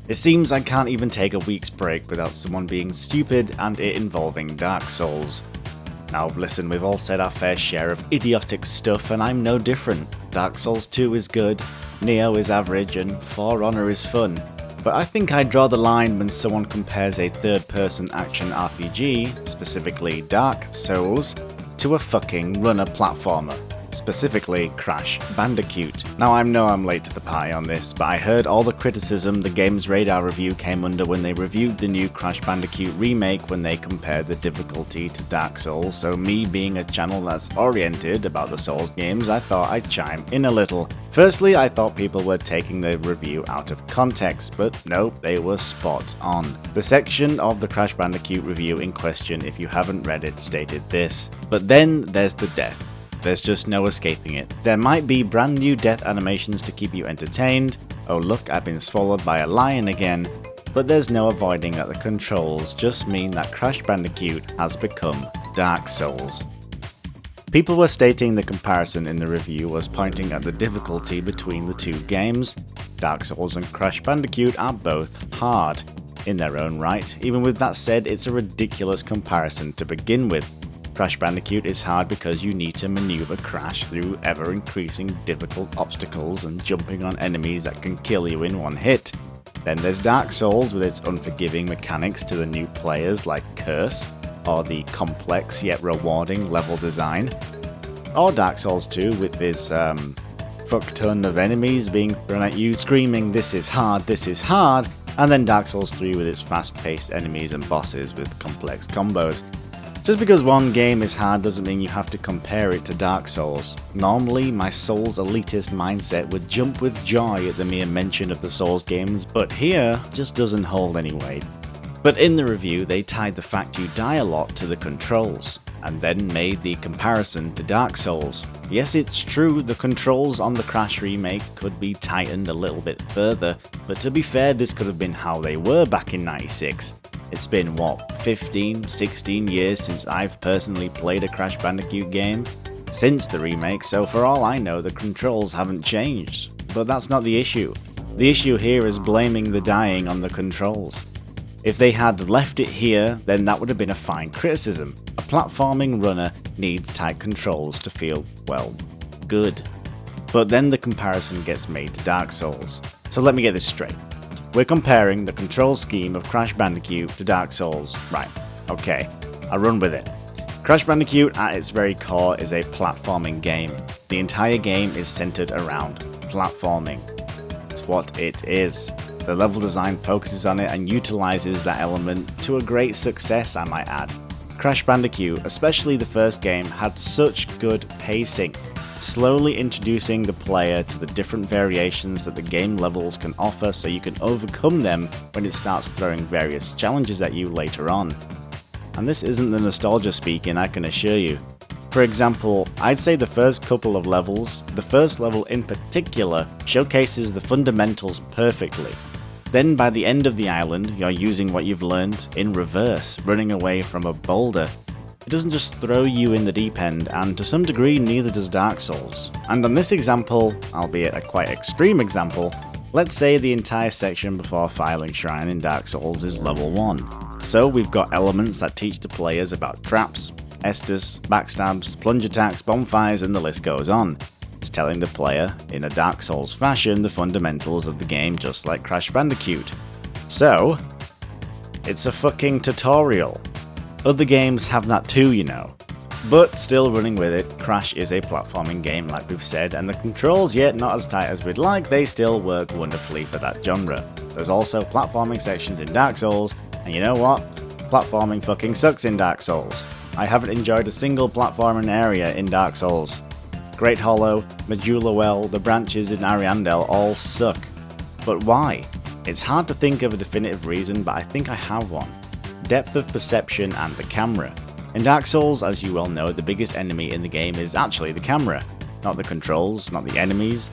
It seems I can't even take a week's break without someone being stupid and it involving Dark Souls. Now listen, we've all said our fair share of idiotic stuff and I'm no different. Dark Souls 2 is good, Neo is average, and For Honor is fun. But I think I draw the line when someone compares a third-person action RPG, specifically Dark Souls, to a fucking runner platformer. Specifically Crash Bandicoot. Now I know I'm late to the party on this, but I heard all the criticism the Gamesradar review came under when they reviewed the new Crash Bandicoot remake when they compared the difficulty to Dark Souls, so me being a channel that's oriented about the Souls games, I thought I'd chime in a little. Firstly, I thought people were taking the review out of context, but nope, they were spot on. The section of the Crash Bandicoot review in question, if you haven't read it, stated this. But then there's the death. There's just no escaping it. There might be brand new death animations to keep you entertained, oh look, I've been swallowed by a lion again, but there's no avoiding that the controls just mean that Crash Bandicoot has become Dark Souls. People were stating the comparison in the review was pointing at the difficulty between the two games. Dark Souls and Crash Bandicoot are both hard in their own right. Even with that said, it's a ridiculous comparison to begin with. Crash Bandicoot is hard because you need to maneuver Crash through ever-increasing difficult obstacles and jumping on enemies that can kill you in one hit. Then there's Dark Souls with its unforgiving mechanics to the new players like Curse, or the complex yet rewarding level design. Or Dark Souls 2 with its fuck ton of enemies being thrown at you screaming this is hard, and then Dark Souls 3 with its fast-paced enemies and bosses with complex combos. Just because one game is hard doesn't mean you have to compare it to Dark Souls. Normally, my Souls elitist mindset would jump with joy at the mere mention of the Souls games, but here just doesn't hold any weight. But in the review, they tied the fact you die a lot to the controls, and then made the comparison to Dark Souls. Yes, it's true, the controls on the Crash remake could be tightened a little bit further, but to be fair, this could have been how they were back in '96. It's been, 15, 16 years since I've personally played a Crash Bandicoot game since the remake, so for all I know the controls haven't changed. But that's not the issue. The issue here is blaming the dying on the controls. If they had left it here, then that would have been a fine criticism. A platforming runner needs tight controls to feel, well, good. But then the comparison gets made to Dark Souls. So let me get this straight. We're comparing the control scheme of Crash Bandicoot to Dark Souls. Right, okay, I'll run with it. Crash Bandicoot at its very core is a platforming game. The entire game is centered around platforming. It's what it is. The level design focuses on it and utilizes that element to a great success, I might add. Crash Bandicoot, especially the first game, had such good pacing, slowly introducing the player to the different variations that the game levels can offer so you can overcome them when it starts throwing various challenges at you later on. And this isn't the nostalgia speaking, I can assure you. For example, I'd say the first couple of levels, the first level in particular, showcases the fundamentals perfectly. Then by the end of the island, you're using what you've learned in reverse, running away from a boulder. It doesn't just throw you in the deep end, and to some degree neither does Dark Souls. And on this example, albeit a quite extreme example, let's say the entire section before Filing Shrine in Dark Souls is level 1. So we've got elements that teach the players about traps, Estus, backstabs, plunge attacks, bonfires, and the list goes on. It's telling the player, in a Dark Souls fashion, the fundamentals of the game just like Crash Bandicoot. So, it's a fucking tutorial. Other games have that too, you know. But still running with it, Crash is a platforming game like we've said, and the controls, yet not as tight as we'd like, they still work wonderfully for that genre. There's also platforming sections in Dark Souls, and you know what? Platforming fucking sucks in Dark Souls. I haven't enjoyed a single platforming area in Dark Souls. Great Hollow, Majula Well, the branches in Ariandel all suck. But why? It's hard to think of a definitive reason, but I think I have one. Depth of perception and the camera. In Dark Souls, as you well know, the biggest enemy in the game is actually the camera, not the controls, not the enemies.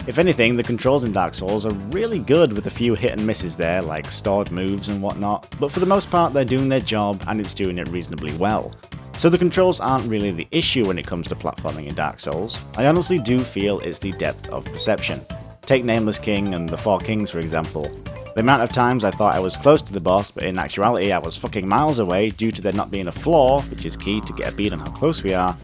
If anything, the controls in Dark Souls are really good with a few hit and misses there, like stored moves and whatnot, but for the most part they're doing their job and it's doing it reasonably well. So the controls aren't really the issue when it comes to platforming in Dark Souls. I honestly do feel it's the depth of perception. Take Nameless King and the Four Kings for example. The amount of times I thought I was close to the boss, but in actuality I was fucking miles away due to there not being a floor, which is key to get a beat on how close we are,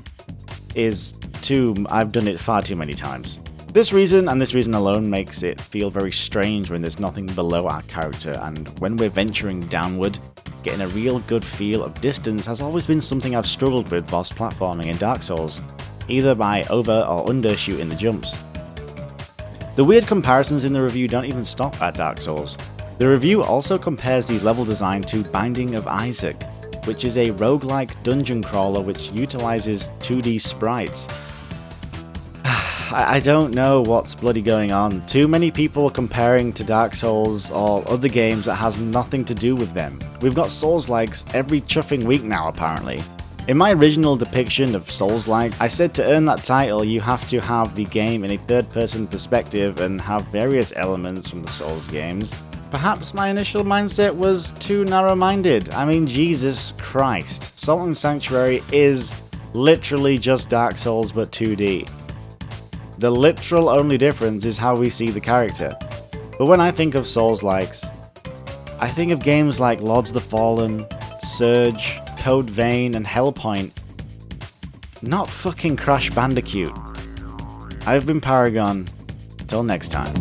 I've done it far too many times. This reason, and this reason alone, makes it feel very strange when there's nothing below our character, and when we're venturing downward, getting a real good feel of distance has always been something I've struggled with whilst platforming in Dark Souls, either by over or undershooting the jumps. The weird comparisons in the review don't even stop at Dark Souls. The review also compares the level design to Binding of Isaac, which is a roguelike dungeon crawler which utilizes 2D sprites. I don't know what's bloody going on. Too many people are comparing to Dark Souls or other games that has nothing to do with them. We've got Souls-likes every chuffing week now apparently. In my original depiction of Souls-like, I said to earn that title you have to have the game in a third-person perspective and have various elements from the Souls games. Perhaps my initial mindset was too narrow-minded. I mean, Jesus Christ. Salt and Sanctuary is literally just Dark Souls but 2D. The literal only difference is how we see the character. But when I think of Souls-likes, I think of games like Lords of the Fallen, Surge, Code Vein, and Hellpoint. Not fucking Crash Bandicoot. I've been Paragon. Till next time.